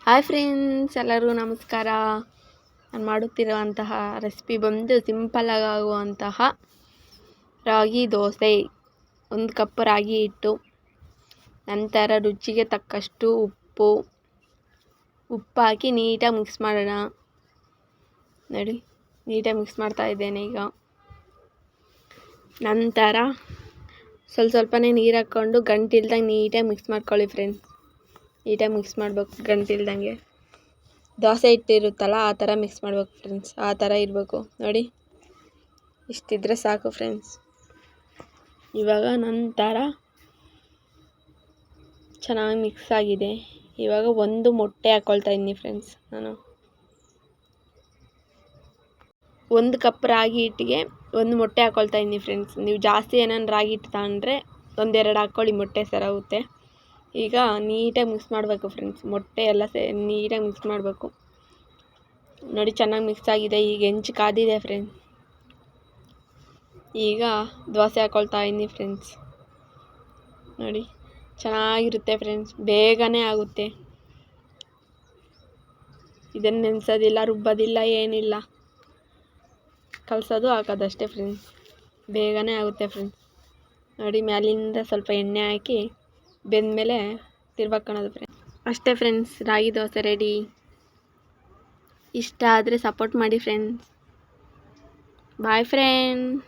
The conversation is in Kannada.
ಹಾಯ್ ಫ್ರೆಂಡ್ಸ್, ಎಲ್ಲರಿಗೂ ನಮಸ್ಕಾರ. ನಾನು ಮಾಡುತ್ತಿರುವಂತಹ ರೆಸಿಪಿ ಬಂದು ಸಿಂಪಲ್ಲಾಗಿ ಆಗುವಂತಹ ರಾಗಿ ದೋಸೆ. 1 ಕಪ್ ರಾಗಿ ಹಿಟ್ಟು, ನಂತರ ರುಚಿಗೆ ತಕ್ಕಷ್ಟು ಉಪ್ಪು ಹಾಕಿ ನೀಟಾಗಿ ಮಿಕ್ಸ್ ಮಾಡೋಣ. ನೋಡಿ, ನೀಟಾಗಿ ಮಿಕ್ಸ್ ಮಾಡ್ತಾ ಇದ್ದೇನೆ ಈಗ. ನಂತರ ಸ್ವಲ್ಪನೇ ನೀರು ಹಾಕ್ಕೊಂಡು ಗಂಟಿಲ್ದಂಗೆ ನೀಟಾಗಿ ಮಿಕ್ಸ್ ಮಾಡ್ಕೊಳ್ಳಿ ಫ್ರೆಂಡ್ಸ್. ನೀಟಾಗಿ ಮಿಕ್ಸ್ ಮಾಡಬೇಕು, ಗಂಟಿಲ್ದಂಗೆ. ದೋಸೆ ಹಿಟ್ಟಿರುತ್ತಲ್ಲ ಆ ಥರ ಮಿಕ್ಸ್ ಮಾಡ್ಬೇಕು ಫ್ರೆಂಡ್ಸ್, ಆ ಥರ ಇರಬೇಕು. ನೋಡಿ, ಇಷ್ಟಿದ್ರೆ ಸಾಕು ಫ್ರೆಂಡ್ಸ್. ಇವಾಗ ನಂತರ ಚೆನ್ನಾಗಿ ಮಿಕ್ಸ್ ಆಗಿದೆ. ಇವಾಗ 1 ಮೊಟ್ಟೆ ಹಾಕ್ಕೊಳ್ತಾ ಇದ್ದೀನಿ ಫ್ರೆಂಡ್ಸ್. ನಾನು 1 ಕಪ್ ರಾಗಿ ಹಿಟ್ಟಿಗೆ 1 ಮೊಟ್ಟೆ ಹಾಕ್ಕೊಳ್ತಾ ಇದ್ದೀನಿ ಫ್ರೆಂಡ್ಸ್. ನೀವು ಜಾಸ್ತಿ ಏನಾದ್ರು ರಾಗಿ ಹಿಟ್ಟು ತಗೊಂಡ್ರೆ 1-2 ಹಾಕ್ಕೊಳ್ಳಿ, ಮೊಟ್ಟೆ ಸರಾಗುತ್ತೆ. ಈಗ ನೀಟಾಗಿ ಮಿಕ್ಸ್ ಮಾಡಬೇಕು ಫ್ರೆಂಡ್ಸ್. ಮೊಟ್ಟೆ ಎಲ್ಲ ನೀಟಾಗಿ ಮಿಕ್ಸ್ ಮಾಡಬೇಕು. ನೋಡಿ, ಚೆನ್ನಾಗಿ ಮಿಕ್ಸ್ ಆಗಿದೆ. ಈಗ ಹೆಂಚು ಕಾದಿದೆ ಫ್ರೆಂಡ್ಸ್. ಈಗ ದೋಸೆ ಹಾಕ್ಕೊಳ್ತಾ ಇದ್ದೀನಿ ಫ್ರೆಂಡ್ಸ್. ನೋಡಿ, ಚೆನ್ನಾಗಿರುತ್ತೆ ಫ್ರೆಂಡ್ಸ್, ಬೇಗನೆ ಆಗುತ್ತೆ. ಇದನ್ನು ನೆನೆಸೋದಿಲ್ಲ, ರುಬ್ಬೋದಿಲ್ಲ, ಏನಿಲ್ಲ. ಕಲಸೋದು ಹಾಕೋದಷ್ಟೇ ಫ್ರೆಂಡ್ಸ್, ಬೇಗನೆ ಆಗುತ್ತೆ ಫ್ರೆಂಡ್ಸ್. ನೋಡಿ, ಮ್ಯಾಲಿಂದ ಸ್ವಲ್ಪ ಎಣ್ಣೆ ಹಾಕಿ ಬೆಂದಮೇಲೆ ತಿರ್ವಾಕೊಳ್ಳೋದು ಫ್ರೆಂಡ್ಸ್. ಅಷ್ಟೇ ಫ್ರೆಂಡ್ಸ್, ರಾಗಿ ದೋಸೆ ರೆಡಿ. ಇಷ್ಟ ಆದರೆ ಸಪೋರ್ಟ್ ಮಾಡಿ ಫ್ರೆಂಡ್ಸ್. Bye friends.